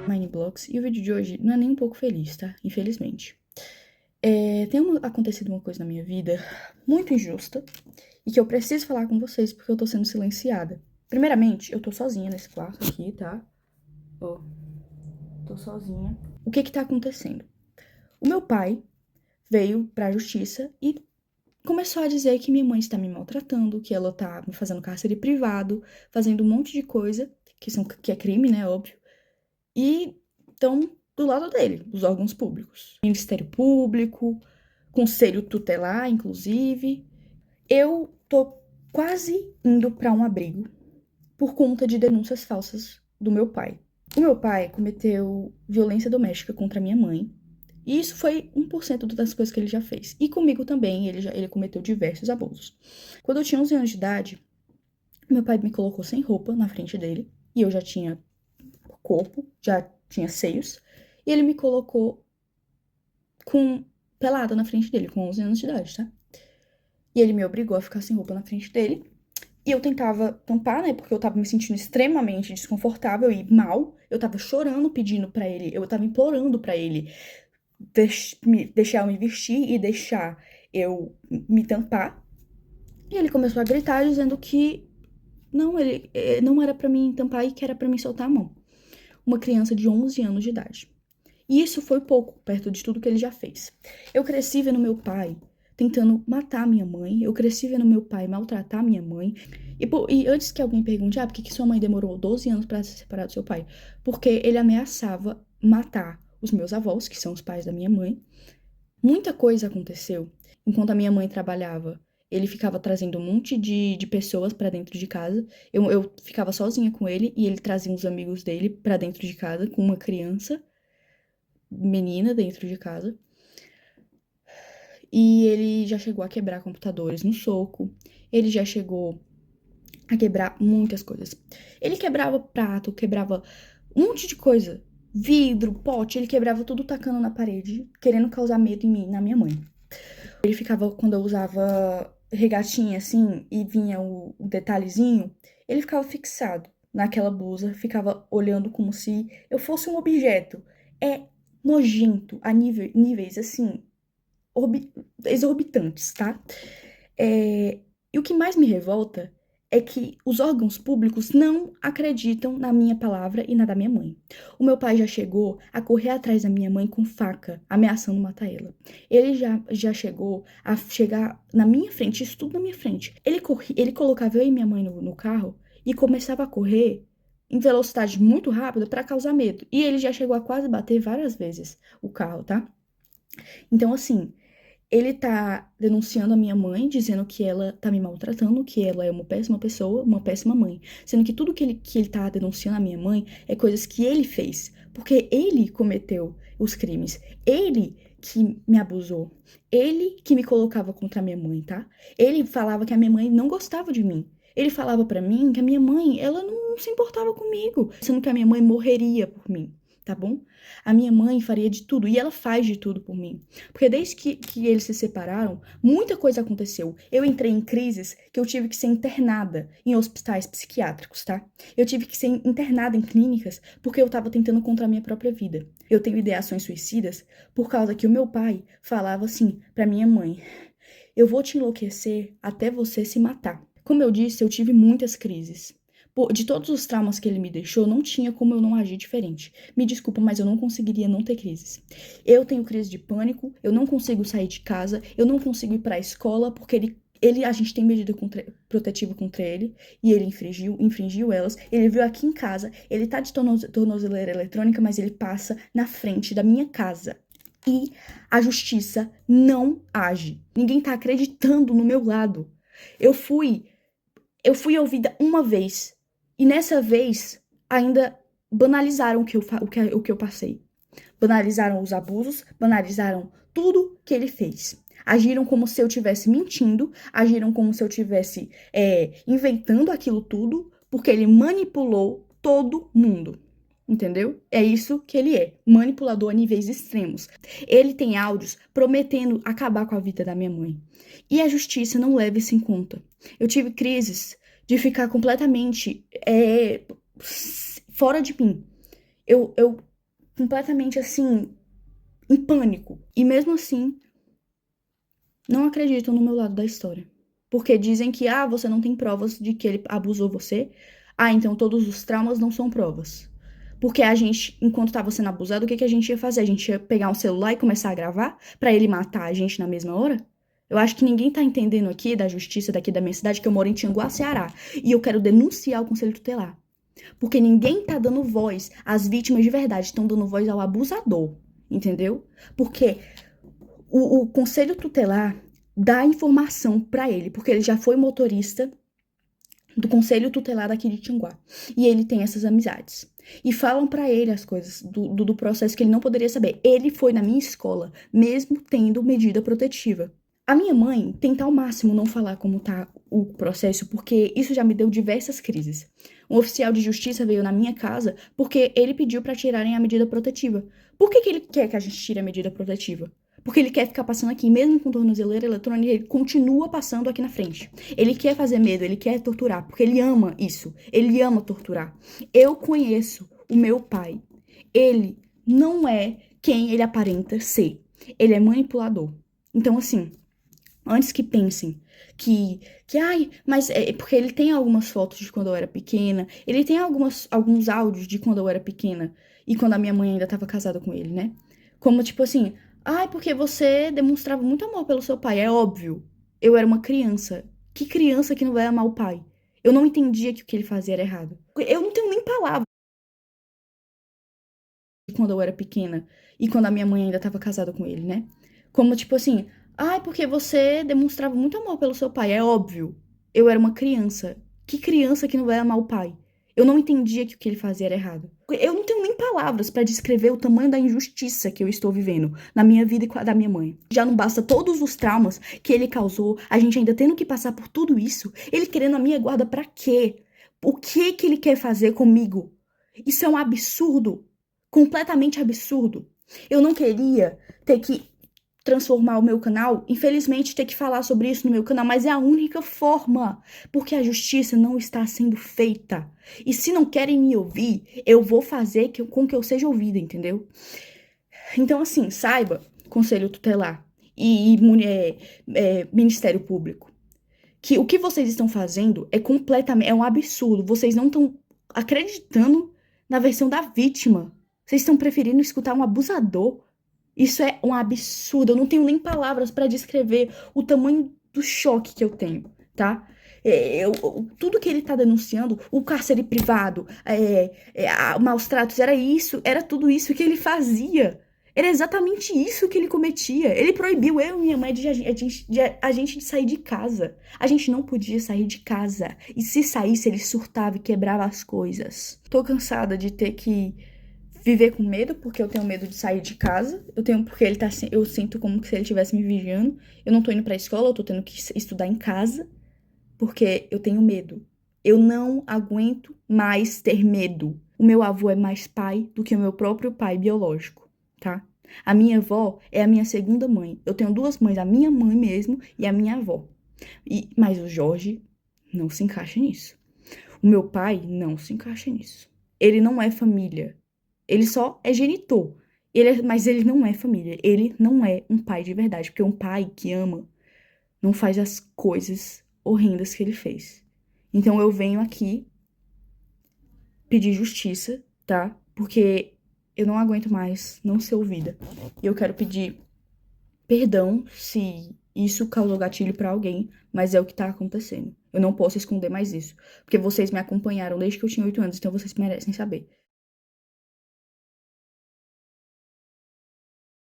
Mineblocks, e o vídeo de hoje não é nem um pouco feliz, tá? Infelizmente. Acontecido uma coisa na minha vida muito injusta e que eu preciso falar com vocês porque eu tô sendo silenciada. Primeiramente, eu tô sozinha nesse quarto aqui, tá? Ó, tô sozinha. O que que tá acontecendo? O meu pai veio pra justiça e começou a dizer que minha mãe está me maltratando, que ela tá me fazendo cárcere privado, fazendo um monte de coisa, que é crime, né, óbvio. E estão do lado dele, os órgãos públicos. Ministério Público, Conselho Tutelar, inclusive. Eu tô quase indo para um abrigo por conta de denúncias falsas do meu pai. O meu pai cometeu violência doméstica contra minha mãe. E isso foi 1% das coisas que ele já fez. E comigo também, ele cometeu diversos abusos. Quando eu tinha 11 anos de idade, meu pai me colocou sem roupa na frente dele. E eu já tinha corpo, já tinha seios. E ele me colocou com pelada na frente dele, com 11 anos de idade, tá? E ele me obrigou a ficar sem roupa na frente dele. E eu tentava tampar, né? Porque eu tava me sentindo extremamente desconfortável e mal. Eu tava chorando, pedindo pra ele, eu tava implorando pra ele deixar eu me vestir e deixar eu me tampar. E ele começou a gritar, dizendo que não, ele não era pra mim tampar e que era pra mim soltar a mão. Uma criança de 11 anos de idade. E isso foi pouco, perto de tudo que ele já fez. Eu cresci vendo meu pai tentando matar minha mãe. Eu cresci vendo meu pai maltratar minha mãe. E antes que alguém pergunte, por que sua mãe demorou 12 anos para se separar do seu pai? Porque ele ameaçava matar os meus avós, que são os pais da minha mãe. Muita coisa aconteceu enquanto a minha mãe trabalhava. Ele ficava trazendo um monte de pessoas pra dentro de casa. Eu ficava sozinha com ele e ele trazia uns amigos dele pra dentro de casa com uma criança menina dentro de casa. E ele já chegou a quebrar computadores no soco. Ele já chegou a quebrar muitas coisas. Ele quebrava prato, quebrava um monte de coisa. Vidro, pote, ele quebrava tudo tacando na parede, querendo causar medo em mim, na minha mãe. Ele ficava, quando eu usava regatinha assim e vinha o detalhezinho, ele ficava fixado naquela blusa, ficava olhando como se eu fosse um objeto. É nojento a níveis assim exorbitantes, tá? E o que mais me revolta é que os órgãos públicos não acreditam na minha palavra e na da minha mãe. O meu pai já chegou a correr atrás da minha mãe com faca, ameaçando matar ela. Ele já chegou a chegar na minha frente, isso tudo na minha frente. Ele colocava eu e minha mãe no carro e começava a correr em velocidade muito rápida para causar medo. E ele já chegou a quase bater várias vezes o carro, tá? Então, assim, ele tá denunciando a minha mãe, dizendo que ela tá me maltratando, que ela é uma péssima pessoa, uma péssima mãe. Sendo que tudo que ele tá denunciando a minha mãe é coisas que ele fez. Porque ele cometeu os crimes. Ele que me abusou. Ele que me colocava contra a minha mãe, tá? Ele falava que a minha mãe não gostava de mim. Ele falava pra mim que a minha mãe, ela não se importava comigo, sendo que a minha mãe morreria por mim, tá bom? A minha mãe faria de tudo, e ela faz de tudo por mim. Porque desde que eles se separaram, muita coisa aconteceu. Eu entrei em crises que eu tive que ser internada em hospitais psiquiátricos, tá? Eu tive que ser internada em clínicas porque eu tava tentando contra a minha própria vida. Eu tenho ideações suicidas por causa que o meu pai falava assim pra minha mãe: eu vou te enlouquecer até você se matar. Como eu disse, eu tive muitas crises. De todos os traumas que ele me deixou, não tinha como eu não agir diferente. Me desculpa, mas eu não conseguiria não ter crises. Eu tenho crise de pânico, eu não consigo sair de casa, eu não consigo ir pra escola, porque a gente tem medida protetiva contra ele, e ele infringiu elas. Ele veio aqui em casa, ele tá de tornozeleira eletrônica, mas ele passa na frente da minha casa. E a justiça não age. Ninguém tá acreditando no meu lado. Eu fui ouvida uma vez. E nessa vez, ainda banalizaram o que eu passei. Banalizaram os abusos, banalizaram tudo que ele fez. Agiram como se eu estivesse mentindo, agiram como se eu estivesse inventando aquilo tudo, porque ele manipulou todo mundo. Entendeu? É isso que ele é, manipulador a níveis extremos. Ele tem áudios prometendo acabar com a vida da minha mãe. E a justiça não leva isso em conta. Eu tive crises de ficar completamente fora de mim. Eu completamente assim, em pânico. E mesmo assim, não acreditam no meu lado da história. Porque dizem que, você não tem provas de que ele abusou você. Então todos os traumas não são provas. Porque a gente, enquanto estava sendo abusado, o que a gente ia fazer? A gente ia pegar um celular e começar a gravar pra ele matar a gente na mesma hora? Eu acho que ninguém tá entendendo aqui da justiça daqui da minha cidade, que eu moro em Tianguá, Ceará. E eu quero denunciar o Conselho Tutelar. Porque ninguém tá dando voz às vítimas de verdade, estão dando voz ao abusador. Entendeu? Porque o Conselho Tutelar dá informação pra ele, porque ele já foi motorista do Conselho Tutelar aqui de Tianguá. E ele tem essas amizades. E falam pra ele as coisas do processo que ele não poderia saber. Ele foi na minha escola, mesmo tendo medida protetiva. A minha mãe tenta ao máximo não falar como tá o processo, porque isso já me deu diversas crises. Um oficial de justiça veio na minha casa porque ele pediu pra tirarem a medida protetiva. Por que ele quer que a gente tire a medida protetiva? Porque ele quer ficar passando aqui, mesmo com tornozeleira eletrônica, ele continua passando aqui na frente. Ele quer fazer medo, ele quer torturar, porque ele ama isso. Ele ama torturar. Eu conheço o meu pai. Ele não é quem ele aparenta ser. Ele é manipulador. Então, assim, antes que pensem mas é porque ele tem algumas fotos de quando eu era pequena, ele tem alguns áudios de quando eu era pequena e quando a minha mãe ainda estava casada com ele, né? Como tipo assim, porque você demonstrava muito amor pelo seu pai, é óbvio. Eu era uma criança. Que criança que não vai amar o pai? Eu não entendia que o que ele fazia era errado. Eu não tenho nem palavras de quando eu era pequena e quando a minha mãe ainda estava casada com ele, né? Como tipo assim, porque você demonstrava muito amor pelo seu pai, é óbvio. Eu era uma criança. Que criança que não vai amar o pai? Eu não entendia que o que ele fazia era errado. Eu não tenho nem palavras pra descrever o tamanho da injustiça que eu estou vivendo na minha vida e com a da minha mãe. Já não basta todos os traumas que ele causou, a gente ainda tendo que passar por tudo isso, ele querendo a minha guarda pra quê? O que ele quer fazer comigo? Isso é um absurdo, completamente absurdo. Eu não queria ter que transformar o meu canal, infelizmente ter que falar sobre isso no meu canal, mas é a única forma, porque a justiça não está sendo feita. E se não querem me ouvir, eu vou fazer com que eu seja ouvida, entendeu? Então, assim, saiba, Conselho Tutelar e Ministério Público, que o que vocês estão fazendo é um absurdo. Vocês não estão acreditando na versão da vítima. Vocês estão preferindo escutar um abusador. Isso é um absurdo. Eu não tenho nem palavras pra descrever o tamanho do choque que eu tenho, tá? Tudo que ele tá denunciando, o cárcere privado, maus tratos, era tudo isso que ele fazia. Era exatamente isso que ele cometia. Ele proibiu eu e minha mãe de sair de casa. A gente não podia sair de casa. E se saísse, ele surtava e quebrava as coisas. Tô cansada de ter que viver com medo, porque eu tenho medo de sair de casa. Porque eu sinto como se ele estivesse me vigiando. Eu não tô indo pra escola, eu tô tendo que estudar em casa, porque eu tenho medo. Eu não aguento mais ter medo. O meu avô é mais pai do que o meu próprio pai biológico, tá? A minha avó é a minha segunda mãe. Eu tenho duas mães, a minha mãe mesmo e a minha avó. Mas o Jorge não se encaixa nisso. O meu pai não se encaixa nisso. Ele não é família. Ele só é genitor. Mas ele não é família. Ele não é um pai de verdade. Porque um pai que ama não faz as coisas horrendas que ele fez. Então eu venho aqui pedir justiça, tá? Porque eu não aguento mais não ser ouvida. E eu quero pedir perdão se isso causou gatilho pra alguém, mas é o que tá acontecendo. Eu não posso esconder mais isso. Porque vocês me acompanharam desde que eu tinha 8 anos, então vocês merecem saber.